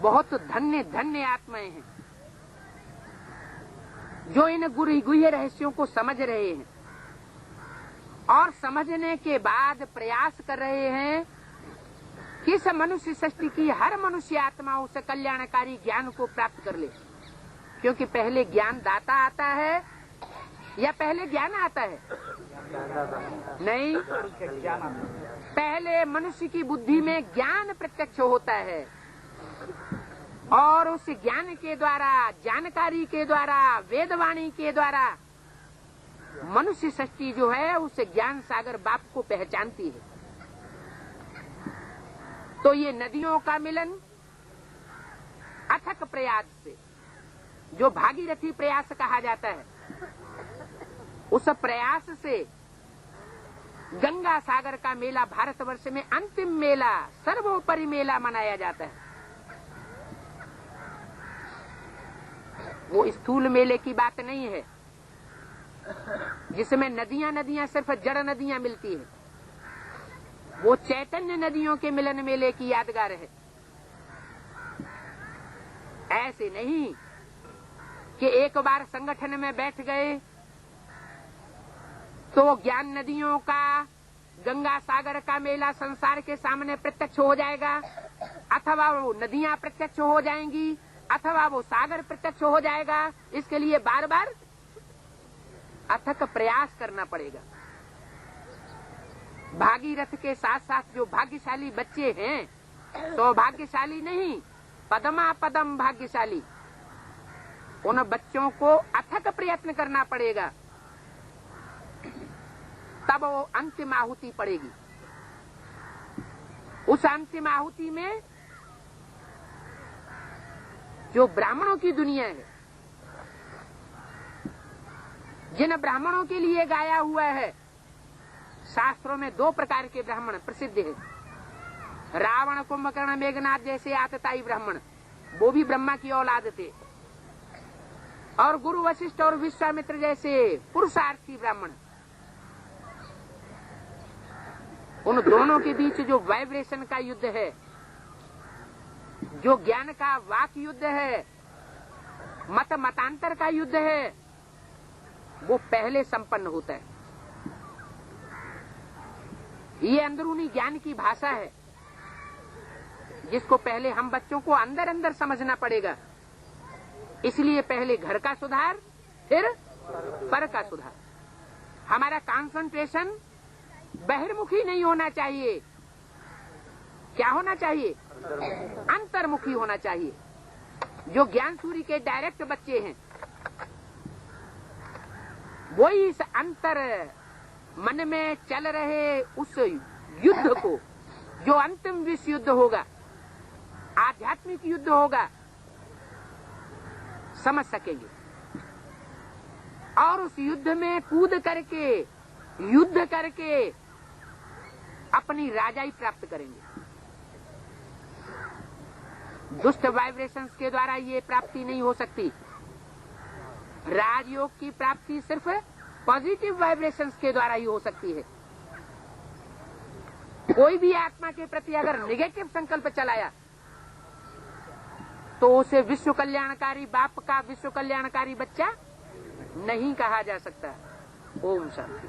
बहुत धन्य धन्य आत्माएं हैं जो इन गुह्य रहस्यों को समझ रहे हैं और समझने के बाद प्रयास कर रहे हैं कि इस मनुष्य सृष्टि की हर मनुष्य आत्मा उस कल्याणकारी ज्ञान को प्राप्त कर ले। क्योंकि पहले ज्ञान दाता आता है या पहले ज्ञान आता है? नहीं, पहले मनुष्य की बुद्धि में ज्ञान प्रत्यक्ष होता है और उस ज्ञान के द्वारा, जानकारी के द्वारा, वेदवाणी के द्वारा मनुष्य सृष्टि जो है उस ज्ञान सागर बाप को पहचानती है। तो ये नदियों का मिलन अथक प्रयास से, जो भागीरथी प्रयास कहा जाता है, उस प्रयास से गंगा सागर का मेला भारतवर्ष में अंतिम मेला, सर्वोपरि मेला मनाया जाता है। वो स्थूल मेले की बात नहीं है जिसमें नदियां नदियां सिर्फ जड़ नदियां मिलती है। वो चैतन्य नदियों के मिलन मेले की यादगार है। ऐसे नहीं कि एक बार संगठन में बैठ गए तो ज्ञान नदियों का, गंगा सागर का मेला संसार के सामने प्रत्यक्ष हो जाएगा, अथवा वो नदियां प्रत्यक्ष हो जाएंगी, अथवा वो सागर प्रत्यक्ष हो जाएगा। इसके लिए बार बार अथक प्रयास करना पड़ेगा। भागीरथ के साथ साथ जो भाग्यशाली बच्चे हैं, सौभाग्यशाली नहीं, पदमा पदम भाग्यशाली, उन बच्चों को अथक प्रयत्न करना पड़ेगा, तब वो अंतिम आहुति पड़ेगी। उस अंतिम आहुति में जो ब्राह्मणों की दुनिया है, जिन ब्राह्मणों के लिए गाया हुआ है, शास्त्रों में दो प्रकार के ब्राह्मण प्रसिद्ध हैं। रावण, कुंभकर्ण, मेघनाथ जैसे आतताई ब्राह्मण, वो भी ब्रह्मा की औलाद थे, और गुरु वशिष्ठ और विश्वामित्र जैसे पुरुषार्थी ब्राह्मण। उन दोनों के बीच जो वाइब्रेशन का युद्ध है, जो ज्ञान का वाक युद्ध है, मत मतांतर का युद्ध है, वो पहले संपन्न होता है। ये अंदरूनी ज्ञान की भाषा है जिसको पहले हम बच्चों को अंदर अंदर समझना पड़ेगा। इसलिए पहले घर का सुधार, फिर पर का सुधार। हमारा कंसंट्रेशन बहिर्मुखी नहीं होना चाहिए। क्या होना चाहिए? अंतर्मुखी होना चाहिए। जो ज्ञान सूर्य के डायरेक्ट बच्चे हैं, वही इस अंतर मन में चल रहे उस युद्ध को, जो अंतिम विश्व युद्ध होगा, आध्यात्मिक युद्ध होगा, समझ सकेंगे और उस युद्ध में कूद करके, युद्ध करके अपनी राजाई प्राप्त करेंगे। दुष्ट वाइब्रेशंस के द्वारा ये प्राप्ति नहीं हो सकती। राजयोग की प्राप्ति सिर्फ पॉजिटिव वाइब्रेशंस के द्वारा ही हो सकती है। कोई भी आत्मा के प्रति अगर नेगेटिव संकल्प चलाया तो उसे विश्व कल्याणकारी बाप का विश्व कल्याणकारी बच्चा नहीं कहा जा सकता। ओम शांति।